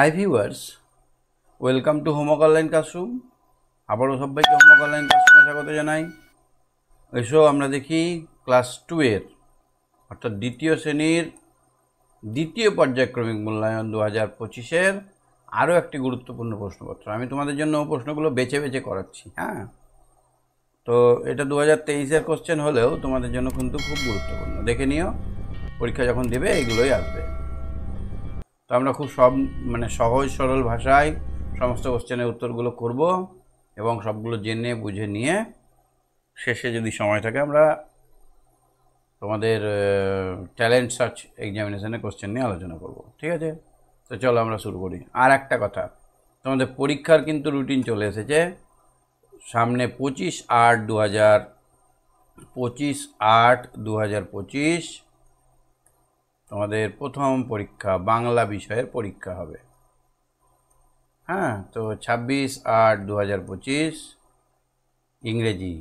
Hi viewers, welcome to homework online classroom. আবারও সবাইকে homework online ক্লাসরুমে স্বাগত জানাই। এসো আমরা দেখি ক্লাস 2 এর অর্থাৎ দ্বিতীয় শ্রেণীর দ্বিতীয় পর্যায়ক্রমিক মূল্যায়ন 2025-এর আরও একটি গুরুত্বপূর্ণ প্রশ্নপত্র। আমি তোমাদের জন্য প্রশ্নগুলো বেছে বেছে করাচ্ছি। হ্যাঁ, তো এটা 2023-এর কোশ্চেন হলেও তোমাদের জন্য কিন্তু খুব গুরুত্বপূর্ণ। দেখে নিও, পরীক্ষা যখন দেবে এগুলোই আসবে। তো আমরা খুব সহজ সরল ভাষায় সমস্ত কোশ্চেনের উত্তরগুলো করব এবং সবগুলো জেনে বুঝে নিয়ে শেষে যদি সময় থাকে আমরা তোমাদের ট্যালেন্ট সার্চ এক্সামিনেশনের কোশ্চেন নিয়ে আলোচনা করব। ঠিক আছে, তো চলো আমরা শুরু করি। আর একটা কথা, তোমাদের পরীক্ষার কিন্তু রুটিন চলে এসেছে সামনে। 25/8/2025 তোমাদের প্রথম পরীক্ষা বাংলা বিষয়ের পরীক্ষা হবে। হ্যাঁ, তো 26/8/2025 ইংরেজি,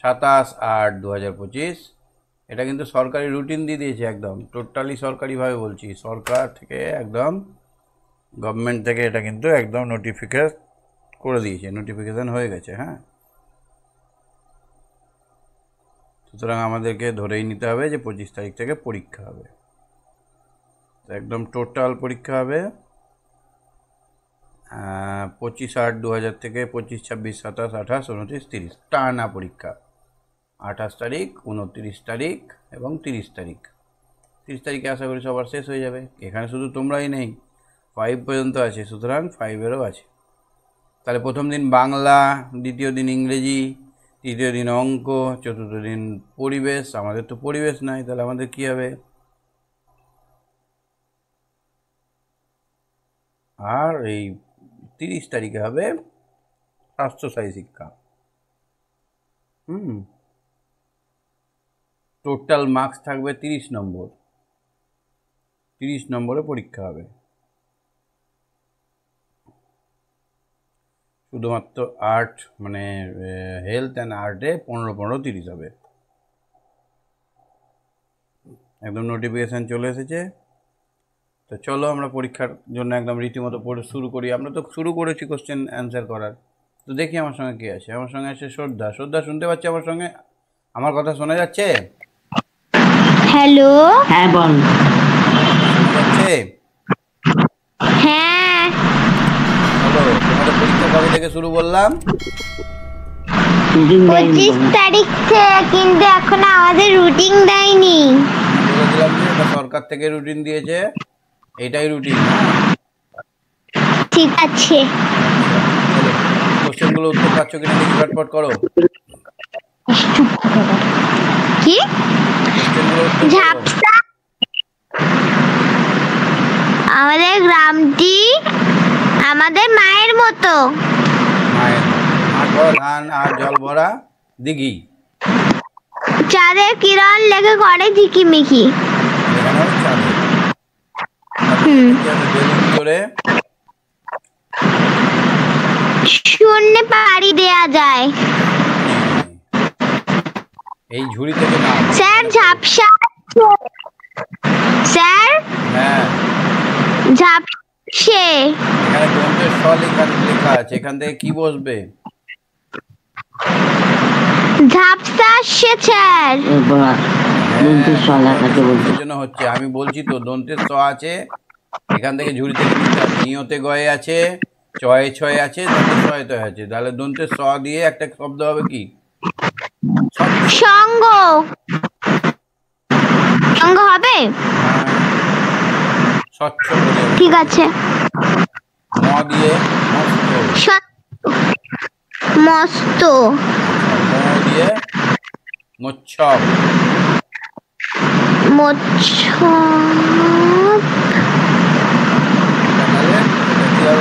27/8/2025। এটা কিন্তু সরকারি রুটিন দিয়ে দিয়েছে, একদম টোটালি সরকারিভাবে বলছি, সরকার থেকে একদম গভর্নমেন্ট থেকে এটা কিন্তু একদম নোটিফিকেশন হয়ে গেছে। হ্যাঁ, সুতরাং আমাদেরকে ধরেই নিতে হবে যে 25 তারিখ থেকে পরীক্ষা হবে। একদম টোটাল পরীক্ষা হবে 25/8/2000 থেকে 25, 26, 27, 28, 29, 30 টানা পরীক্ষা। 28 তারিখ, 29 তারিখ এবং 30 তারিখ। 30 তারিখে আশা করি সবার শেষ হয়ে যাবে। এখানে শুধু তোমরাই নেই, 5 পর্যন্ত আছে, সুতরাং 5-এরও আছে। তাহলে প্রথম দিন বাংলা, দ্বিতীয় দিন ইংরেজি, তৃতীয় দিন অঙ্ক, চতুর্থ দিন পরিবেশ। আমাদের তো পরিবেশ নাই, তাহলে আমাদের কী হবে? আর এই 30 তারিখে হবে স্বাস্থ্যসাথী শিক্ষা। টোটাল মার্কস থাকবে 30 নম্বর। 30 নম্বরে পরীক্ষা হবে। শুধুমাত্র আর্ট হেলথ অ্যান্ড আর্টে 15-15-30 হবে। একদম নোটিফিকেশান চলে এসেছে। তো চলো আমরা পরীক্ষার জন্য একদম রীতিমতো পড়ে শুরু করি। আমরা তো শুরু করেছি কোশ্চেন অ্যান্সার করার। তো দেখি আমার সঙ্গে কে আছে। আমার সঙ্গে আছে শ্রদ্ধা। শ্রদ্ধা, শুনতে পাচ্ছি আমার সঙ্গে? আমার কথা শোনা যাচ্ছে? হ্যালো, হ্যাঁ বল। যাচ্ছে? হ্যাঁ। হ্যালো, তোমাদের পরীক্ষা কবে থেকে শুরু বললাম? 25 তারিখ থেকে, কিন্তু এখন আমাদের রুটিন দেয়নি। বলেছিলাম যে এটা সরকার থেকে রুটিন দিয়েছে, এইটাই রুটিন। ঠিক আছে। কোশ্চেনগুলো উত্তর পাচ্ছ কিনা দেখি, ঝটপট করো। কি? কোশ্চেনগুলো উত্তর করো। ঝাপসা। আমাদের গ্রামটি আমাদের মায়ের মতো। মায়ের মাঠ ভরা ধান আর জল ভরা দিঘি। চাঁদের কিরণ লেগে করে ঝিকিমিকি। এখানেও চাঁদে। বেলুন করে শূন্যে পাড়ি দেয়া যায়। এই ঝুড়ি থেকে না স্যার, ঝাপসা। স্যার, হ্যাঁ, ঝাপসে। এখানে দন্তের স লেখা আছে, এখান থেকে কি বসবে? ঝাপসা আসছে স্যার। দন্তের স লেখাকে বলতে জন্য হচ্ছে, আমি বলছি তো দন্তের স আছে, এখান থেকে ঝুড়ি থেকে নিতে হবে। নিয়তে গয়ে আছে, চয়ে ছয়ে আছে, দন্তের ছয়ে তয়ে আছে। তাহলে দন্তের স দিয়ে একটা শব্দ হবে কি? সঙ্গ। সঙ্গ হবে? স্বচ্ছ। ঠিক আছে। ম দিয়ে মস্ত। ম দিয়ে মোচ্ছব।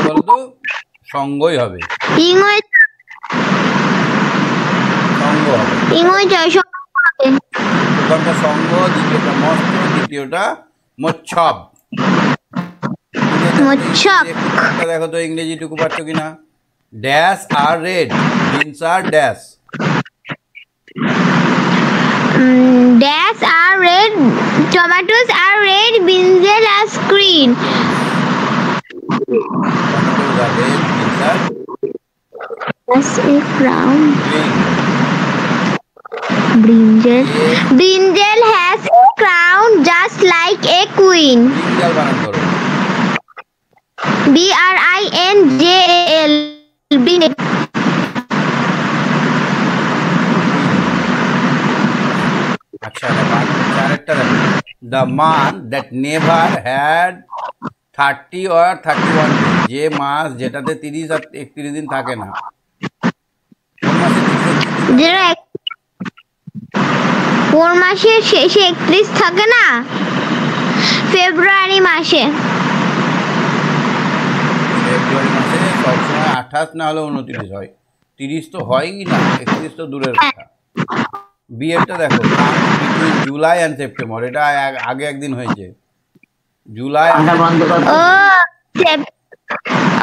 বলতো সঙ্গই হবে, সঙ্গ হবে। প্রথমটা সঙ্গ, দ্বিতীয়টা মস্ত, তৃতীয়টা মোচ্ছব। দেখো তো ইংরেজিটুকু পাচ্ছ কিনা? Dash are red, beans are dash. Dash are red, tomatoes are red, brinjal are green. What is the red inside? Has a crown. Green. Brinjal. Brinjal has a crown just like a queen. Brinjal বানান করো। BRINJAL. Brinjal. আচ্ছা আরেকটা দেখো। The man that never had 30 or 31 days, যে মাস যেটাতে 30 আর 31 দিন থাকে না, কোন মাসের শেষে 31 থাকে না? ফেব্রুয়ারি মাসে। ফেব্রুয়ারি মাসে সবসময় 28 না হলে 29 হয়, 30 তো হয়ই না, 31 তো দূরের কথা। বিয়েটা দেখো, বিটুইন জুলাই অ্যান্ড সেপ্টেম্বর, এটা আগে একদিন হয়েছে। জুলাই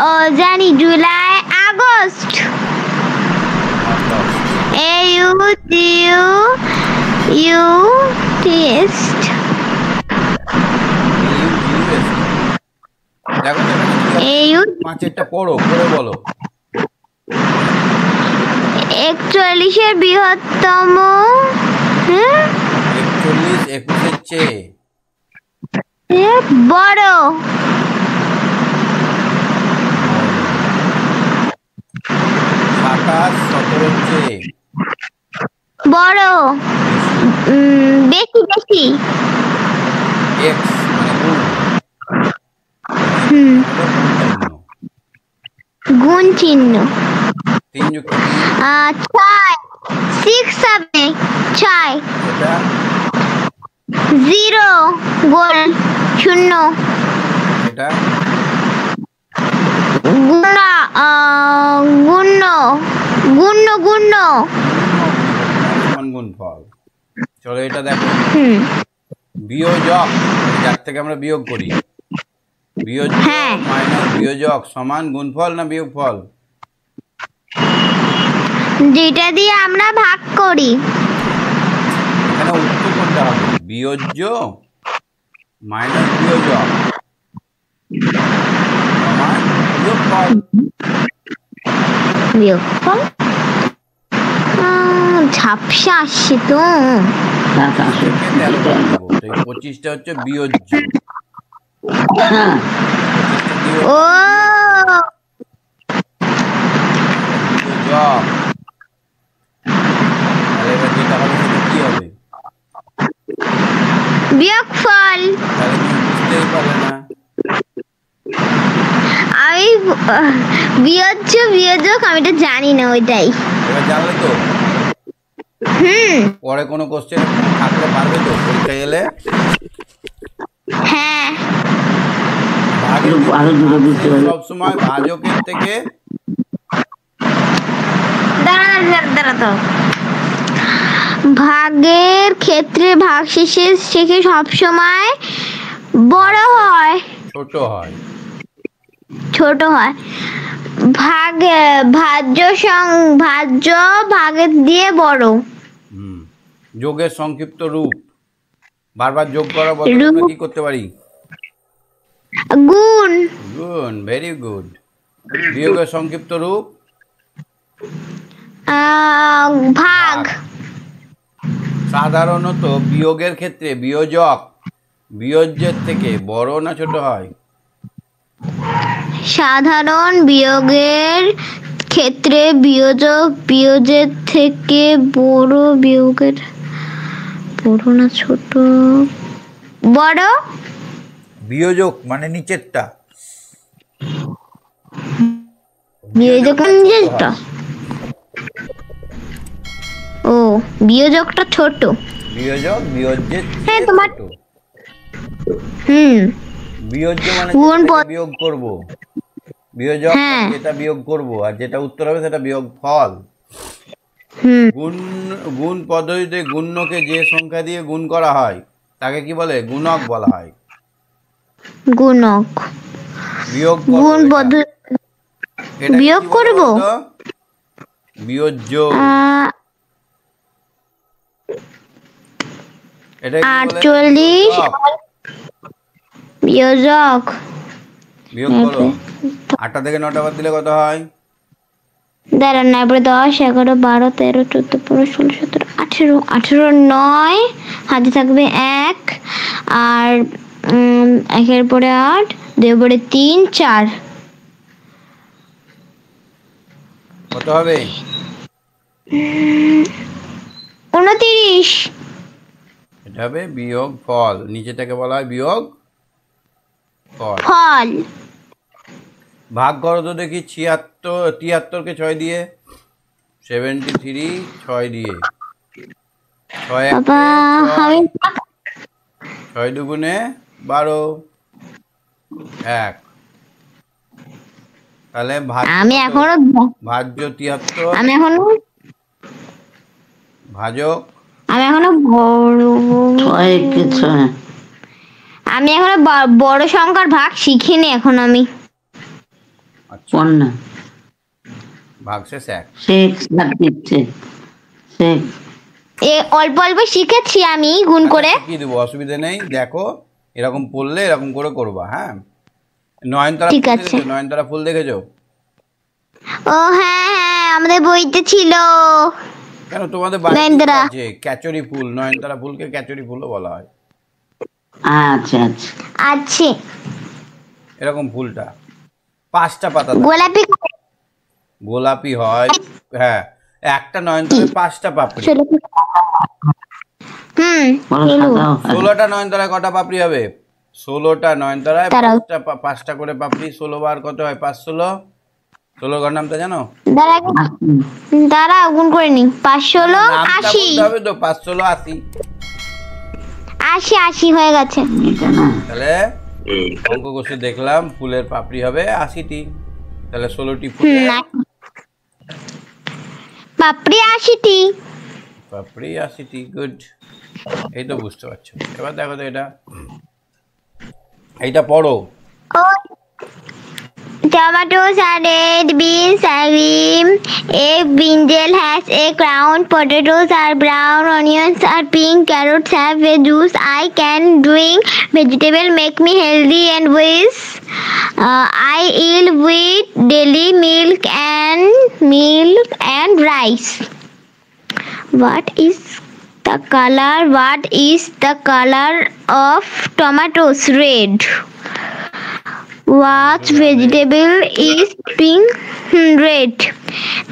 ও জানি, জুলাই আগস্ট। পাঁচেরটা পড়ো, পড়ে বলো। 41-এর বৃহত্তম। 41 21-এর চেয়ে বড়। 27 17-এর চেয়ে বড়। বেশি বেশি। এক্স মানে গুণ চিহ্ন। 3 যুক্ত 6 6 হবে 6। এটা 0 গোল 0। এটা গুণ গুণ গুণ গুণ সমান গুণফল। চলো এটা দেখো, বিয়োজক, যার থেকে আমরা বিয়োগ করি, বিয়োজক মাইনাস বিয়োজক সমান গুণফল না বিয়োগফল? যেটা দিয়ে আমরা ভাগ করি। এখানে উত্তর কোনটা হবে? বিয়োজ্য মাইনাস বিয়োজক সমান বিয়োগফল। বিয়োগফল ঝাপসা আসছে তো। 25টা হচ্ছে বিয়োজ্য। ও বিয়োজক, তাহলে এবার যেটা হবে সেটা কি হবে? বিয়োগফল। তাহলে তুমি বুঝতেই পারলে না। আমি বিয়োজ্য বিয়োজক আমি তো জানি না, ওইটাই। এবার জানলে তো? পরে কোনো কোশ্চেন থাকলে পারবে তো পরীক্ষা এলে? হ্যাঁ, সবসময় ভাজকের থেকে ভাগের ক্ষেত্রে ভাগশেষের থেকে সবসময় বড় হয়, ছোট হয়। ছোট হয়। ভাজ্য ভাগের দিয়ে বড়। যোগের সংক্ষিপ্ত রূপ, বারবার যোগ করা বদলে আমরা কি করতে পারি? গুণ। গুণ, ভেরি গুড। বিয়োগের সংক্ষিপ্ত রূপ ভাগ। সাধারণত বিয়োগের ক্ষেত্রে বিয়োজক বিয়োজ্যের থেকে বড় না ছোট হয়? সাধারণ বিয়োগের ক্ষেত্রে বিয়োজক বিয়োজের থেকে বড়। বিয়োগের বড় না ছোট? বড়। বিয়োজক মানে নিচেরটা, বিয়োজক নিচেরটা। ও, বিয়োজকটা ছোট। বিয়োজক বিয়োজ্যের হ্যাঁ চেয়ে তোমার। ছোট। বিয়োজ্য মানে বিয়োগ করব, বিয়োজক যেটা বিয়োগ করব, আর যেটা উত্তর হবে সেটা বিয়োগ ফল। গুণ পদ্ধতিতে গুণ্যকে যে সংখ্যা দিয়ে গুণ করা হয় তাকে কি বলে? গুণক বলা হয়। গুণক। বিয়োগ গুণ পদ্ধতি বিয়োগ করব, বিয়োজ্য। এটা 48 বিয়োজক বিয়োগ করো। 8টা থেকে 9টা বাদ দিলে কত হয়? দাঁড়ান, তারপরে 10, 11, 12, 13, 14, 15, 16, 17, 18, 9 হাতে থাকবে 1, আর 1-এর পরে 8, 2-এর পরে 3, 4, কত হবে? 29। এটা হবে বিয়োগ ফল, নিচেটাকে বলা হয় বিয়োগ ফল। ফল। ভাগ করো তো দেখি 73কে 6 দিয়ে, 73 6 দিয়ে, 6 বাবা, আমি 6 দুগুণে 12, 1। তাহলে আমি এখনো ভাজ্য 73 আমি এখনো ভাজক আমি এখনো বড় আমি এখনো বড় সংখ্যার ভাগ শিখিনি এখন আমি। আচ্ছা, না ভাগশেষ 1। অল্প অল্প শিখেছি আমি গুণ করে। কি দেবো, অসুবিধা নেই। দেখো এরকম পড়লে এরকম করে করবা। হ্যাঁ, নয়নতারা ঠিক ফুল আছে। দেখেছো? নয়নতারা ফুল দেখেছো? ও হ্যাঁ হ্যাঁ, আমাদের বইতে ছিল। কেন তোমাদের বাড়িতে নয়নতারা। আছে ক্যাচরি ফুল, নয়নতারা ফুলকে ক্যাচরি ফুলও বলা হয়। আচ্ছা আচ্ছা। আছে। এরকম ফুলটা 5টা পাতা থাকে। গোলাপি। গোলাপি হয়। হ্যাঁ, একটা নয়নতারায় 5টা পাপড়ি। এলো। 16টা নয়নতারায় কটা পাপড়ি হবে? 16টা নয়নতারায় দাঁড়াও। 5টা করে পাপড়ি। 16 বার কত হয়? 5 16। 16 ঘর নামটা জানো? দাঁড়াও গুণ করে নি। 5 16 নামটা 80। বলতে হবে তো। 5 16 80। 80 80 হয়ে গেছে। তাহলে অঙ্ক কষে দেখলাম ফুলের পাপড়ি হবে 80টি। তাহলে 16টি ফুল, পাপড়ি 80টি। পাপড়ি 80টি। গুড, এই তো বুঝতে পারছো। এবার দেখো তো এইটা পড়ো। Tomatoes are red, beans are green, a brinjal has a crown, potatoes are brown, onions are pink, carrots have a juice. I can drink vegetable make me healthy and wise. I eat wheat, daily milk and rice. What is the color of tomatoes? Red. What vegetable is pink? Red.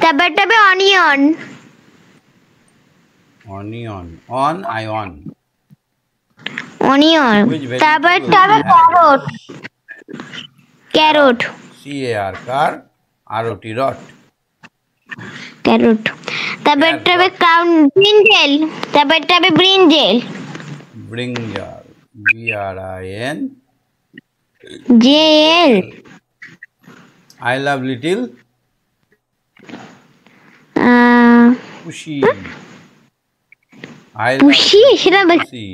তারপরে onion. Onion, on ion. Onion. তারপরে carrot. Carrot. CAR car, ROT rot. Carrot. তারপরে crown brinjal. তারপরে brinjal. Brinjal, BRIN। Jal. I love little পুষি। পুষি সেটা পুষি।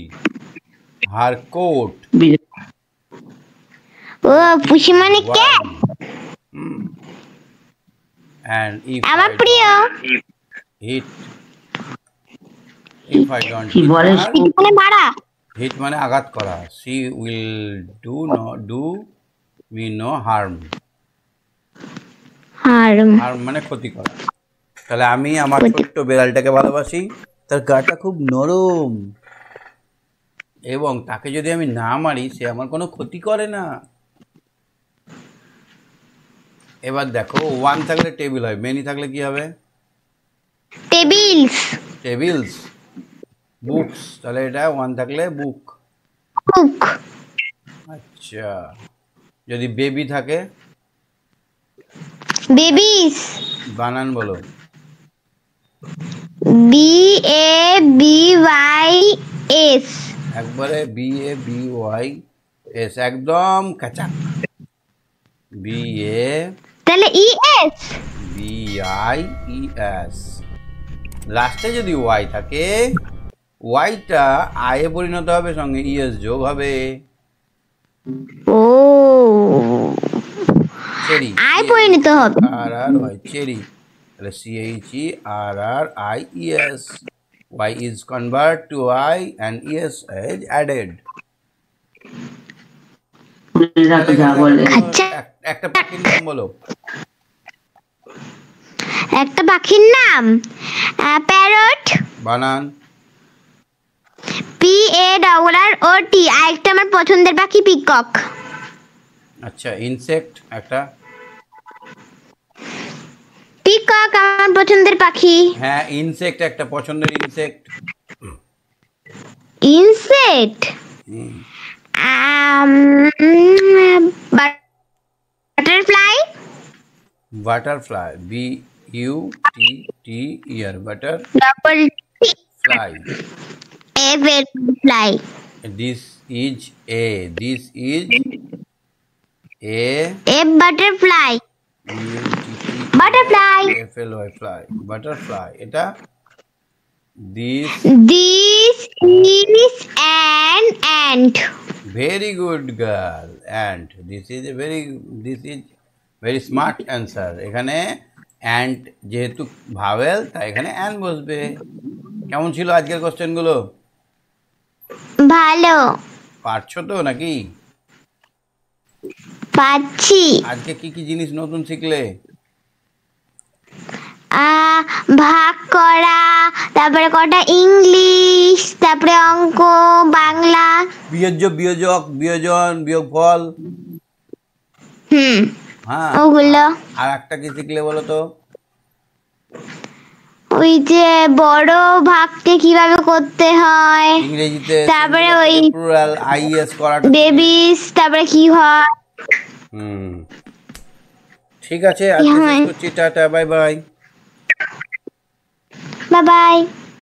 হার coat. ও পুষি মানে কে? And if আমার প্রিয়। if I don't কি বলে? মানে মারা। hit মানে আঘাত করা। She will do me no harm। harm মানে ক্ষতি করা। তাহলে আমি আমার ছোট্ট বেড়ালটাকে ভালোবাসি। তার গাটা খুব নরম এবং তাকে যদি আমি না মারি সে আমার কোনো ক্ষতি করে না। এবার দেখো 1 থাকলে টেবিল হয়, মেনি থাকলে কি হবে? টেবিলস। বুকস, তাহলে এটা 1 থাকলে বুক। আচ্ছা, যদি বেবি থাকে? বেবিস। বানান বলো। BABYS। একবারে BABYS, একদম কাঁচা। তাহলে ES। BIES। লাস্টে যদি ওয়াই থাকে, ওয়াইটা আয়ে পরিণত হবে, সঙ্গে ES যোগ হবে। ও চেরি, আই পরিণত হবে। RRY cherry. তাহলে CHERRIES। Y is convert to I and ES is added. এরা তো যা বলে খাচ্চা একটা পাখির নাম বলো। একটা পাখির নাম প্যারট, বানান। PARROT। আরেকটা আমার পছন্দের পাখি পিকক। আচ্ছা, ইনসেক্ট একটা। পিকক আমার পছন্দের পাখি। হ্যাঁ, ইনসেক্ট একটা পছন্দের insect. Insect butterfly. Butterfly, BUTT butter double fly. Fly. This is a F butterfly. BUTT butterfly. FLY fly, butterfly. এটা this This is an ant. very good girl, and this is very smart answer. এখানে ant যেহেতু vowel তাই এখানে an বসবে। কেমন ছিল আজকের কোশ্চেনগুলো? ভালো পারছো তো নাকি? পাচ্ছি। আজকে কি কি জিনিস নতুন শিখলে? ভাগ করা, তারপরে কটা ইংলিশ, তারপরে অঙ্ক, বাংলা। বিয়োজ্য, বিয়োজক, বিয়োজন, বিয়োগফল। হ্যাঁ, ওগুলো। আর একটা কি শিখলে বলো তো? ওই যে বড় ভাগকে কিভাবে করতে হয়, ইংরেজিতে তারপরে ওই প্লুরাল IS করাটা। বেবিস, তারপরে কি হয়। ঠিক আছে, আজকে শেষ করছি। Tata, bye bye. Bye bye.